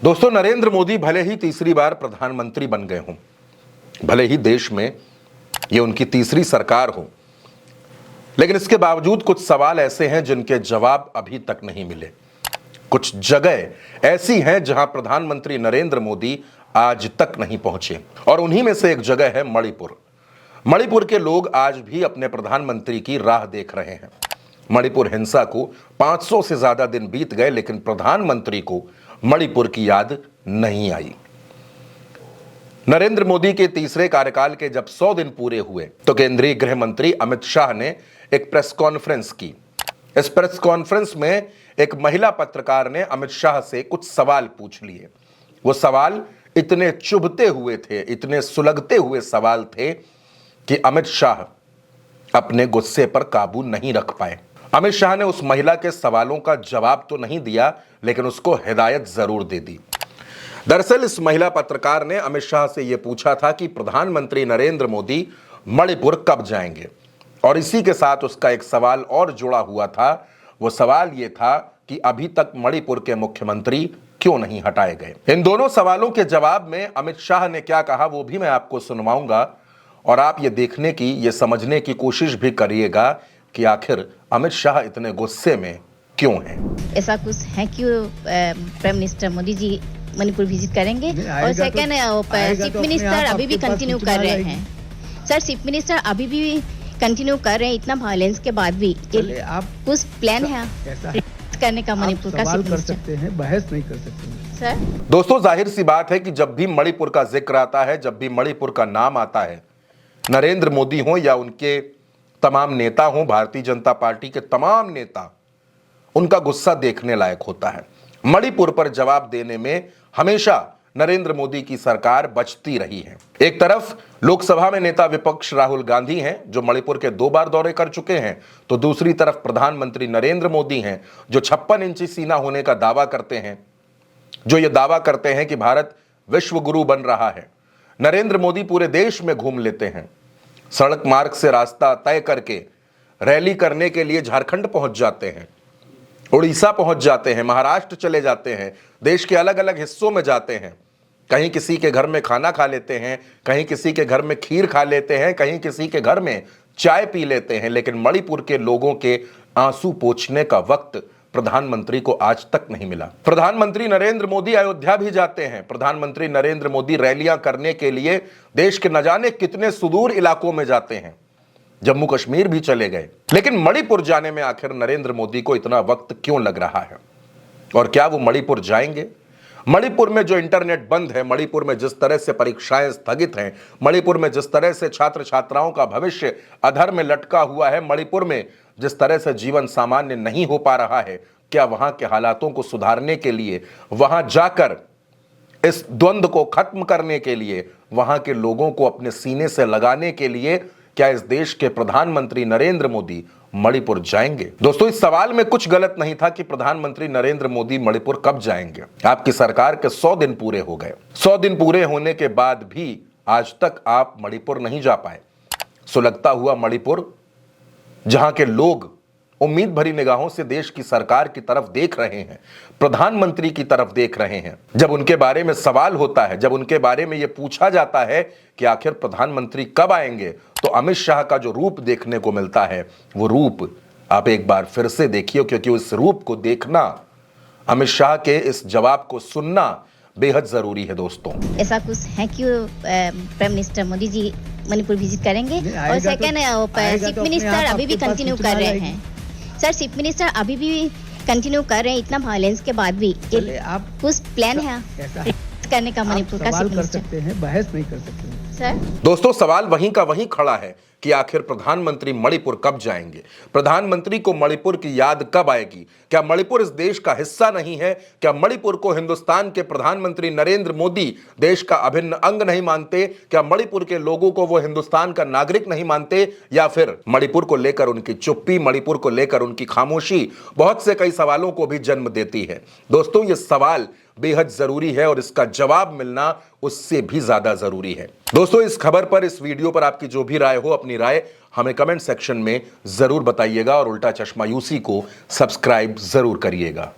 दोस्तों, नरेंद्र मोदी भले ही तीसरी बार प्रधानमंत्री बन गए हों, भले ही देश में ये उनकी तीसरी सरकार हो, लेकिन इसके बावजूद कुछ सवाल ऐसे हैं जिनके जवाब अभी तक नहीं मिले। कुछ जगह ऐसी हैं जहां प्रधानमंत्री नरेंद्र मोदी आज तक नहीं पहुंचे, और उन्हीं में से एक जगह है मणिपुर। मणिपुर के लोग आज भी अपने प्रधानमंत्री की राह देख रहे हैं। मणिपुर हिंसा को 500 से ज्यादा दिन बीत गए, लेकिन प्रधानमंत्री को मणिपुर की याद नहीं आई। नरेंद्र मोदी के तीसरे कार्यकाल के जब 100 दिन पूरे हुए तो केंद्रीय गृह मंत्री अमित शाह ने एक प्रेस कॉन्फ्रेंस की। इस प्रेस कॉन्फ्रेंस में एक महिला पत्रकार ने अमित शाह से कुछ सवाल पूछ लिए। वो सवाल इतने चुभते हुए थे, इतने सुलगते हुए सवाल थे कि अमित शाह अपने गुस्से पर काबू नहीं रख पाए। अमित शाह ने उस महिला के सवालों का जवाब तो नहीं दिया, लेकिन उसको हिदायत जरूर दे दी। दरअसल इस महिला पत्रकार ने अमित शाह से यह पूछा था कि प्रधानमंत्री नरेंद्र मोदी मणिपुर कब जाएंगे, और इसी के साथ उसका एक सवाल और जुड़ा हुआ था। वो सवाल ये था कि अभी तक मणिपुर के मुख्यमंत्री क्यों नहीं हटाए गए। इन दोनों सवालों के जवाब में अमित शाह ने क्या कहा वो भी मैं आपको सुनवाऊंगा, और आप ये देखने की, ये समझने की कोशिश भी करिएगा कि आखिर अमित शाह इतने गुस्से में क्यों हैं। ऐसा कुछ है कि prime minister Modi ji Manipur visit करेंगे, और सेकंड चीफ मिनिस्टर अभी भी कंटिन्यू कर रहे हैं। सर, चीफ मिनिस्टर अभी भी कंटिन्यू कर रहे हैं इतना वायलेंस के बाद भी। आप कुछ प्लान है करने का मणिपुर का? सवाल कर सकते हैं, बहस नहीं कर सकते सर। दोस्तों, जाहिर सी बात है कि जब भी मणिपुर का जिक्र आता है, जब भी मणिपुर का नाम आता है, नरेंद्र मोदी हो या उनके तमाम नेता हो, भारतीय जनता पार्टी के तमाम नेता, उनका गुस्सा देखने लायक होता है। मणिपुर पर जवाब देने में हमेशा नरेंद्र मोदी की सरकार बचती रही है। एक तरफ लोकसभा में नेता विपक्ष राहुल गांधी हैं, जो मणिपुर के 2 बार दौरे कर चुके हैं, तो दूसरी तरफ प्रधानमंत्री नरेंद्र मोदी हैं, जो 56 इंची सीना होने का दावा करते हैं, जो ये दावा करते हैं कि भारत विश्व गुरु बन रहा है। नरेंद्र मोदी पूरे देश में घूम लेते हैं, सड़क मार्ग से रास्ता तय करके रैली करने के लिए झारखंड पहुंच जाते हैं, उड़ीसा पहुंच जाते हैं, महाराष्ट्र चले जाते हैं, देश के अलग अलग हिस्सों में जाते हैं। कहीं किसी के घर में खाना खा लेते हैं, कहीं किसी के घर में खीर खा लेते हैं, कहीं किसी के घर में चाय पी लेते हैं, लेकिन मणिपुर के लोगों के आंसू पोंछने का वक्त प्रधानमंत्री को आज तक नहीं मिला। प्रधानमंत्री नरेंद्र मोदी अयोध्या भी जाते हैं, प्रधानमंत्री नरेंद्र मोदी रैलियां करने के लिए देश के न जाने कितने सुदूर इलाकों में जाते हैं, जम्मू कश्मीर भी चले गए, लेकिन मणिपुर जाने में आखिर नरेंद्र मोदी को इतना वक्त क्यों लग रहा है? और क्या वो मणिपुर जाएंगे? मणिपुर में जो इंटरनेट बंद है, मणिपुर में जिस तरह से परीक्षाएं स्थगित हैं, मणिपुर में जिस तरह से छात्र छात्राओं का भविष्य अधर में लटका हुआ है, मणिपुर में जिस तरह से जीवन सामान्य नहीं हो पा रहा है, क्या वहां के हालातों को सुधारने के लिए, वहां जाकर इस द्वंद्व को खत्म करने के लिए, वहां के लोगों को अपने सीने से लगाने के लिए, क्या इस देश के प्रधानमंत्री नरेंद्र मोदी मणिपुर जाएंगे? दोस्तों, इस सवाल में कुछ गलत नहीं था कि प्रधानमंत्री नरेंद्र मोदी मणिपुर कब जाएंगे। आपकी सरकार के 100 दिन पूरे हो गए। 100 दिन पूरे होने के बाद भी आज तक आप मणिपुर नहीं जा पाए। सुलगता हुआ मणिपुर, जहां के लोग उम्मीद भरी निगाहों से देश की सरकार की तरफ देख रहे हैं, प्रधानमंत्री की तरफ देख रहे हैं। जब उनके बारे में सवाल होता है, जब उनके बारे में यह पूछा जाता है कि आखिर प्रधानमंत्री कब आएंगे, तो अमित शाह का जो रूप देखने को मिलता है, वो रूप आप एक बार फिर से देखिए, क्योंकि उस रूप को देखना, अमित शाह के इस जवाब को सुनना बेहद जरूरी है। दोस्तों, ऐसा कुछ है कि prime minister Modi ji Manipur visit करेंगे, और सेकंड चीफ मिनिस्टर अभी भी कंटिन्यू कर रहे हैं। सर, चीफ मिनिस्टर अभी भी कंटिन्यू कर रहे हैं इतना वायलेंस के बाद भी। आप कुछ प्लान है करने का मणिपुर का? सवाल कर सकते हैं, बहस नहीं कर सकते सर। दोस्तों, सवाल वहीं का वहीं खड़ा है कि आखिर प्रधानमंत्री मणिपुर कब जाएंगे? प्रधानमंत्री को मणिपुर की याद कब आएगी? क्या मणिपुर इस देश का हिस्सा नहीं है? क्या मणिपुर को हिंदुस्तान के प्रधानमंत्री नरेंद्र मोदी देश का अभिन्न अंग नहीं मानते? क्या मणिपुर के लोगों को वो हिंदुस्तान का नागरिक नहीं मानते? या फिर मणिपुर को लेकर उनकी चुप्पी, मणिपुर को लेकर उनकी खामोशी बहुत से कई सवालों को भी जन्म देती है। दोस्तों, ये सवाल बेहद जरूरी है, और इसका जवाब मिलना उससे भी ज्यादा जरूरी है। दोस्तों, इस खबर पर, इस वीडियो पर आपकी जो भी राय हो, अपनी राय हमें कमेंट सेक्शन में जरूर बताइएगा, और उल्टा चश्मा यूसी को सब्सक्राइब जरूर करिएगा।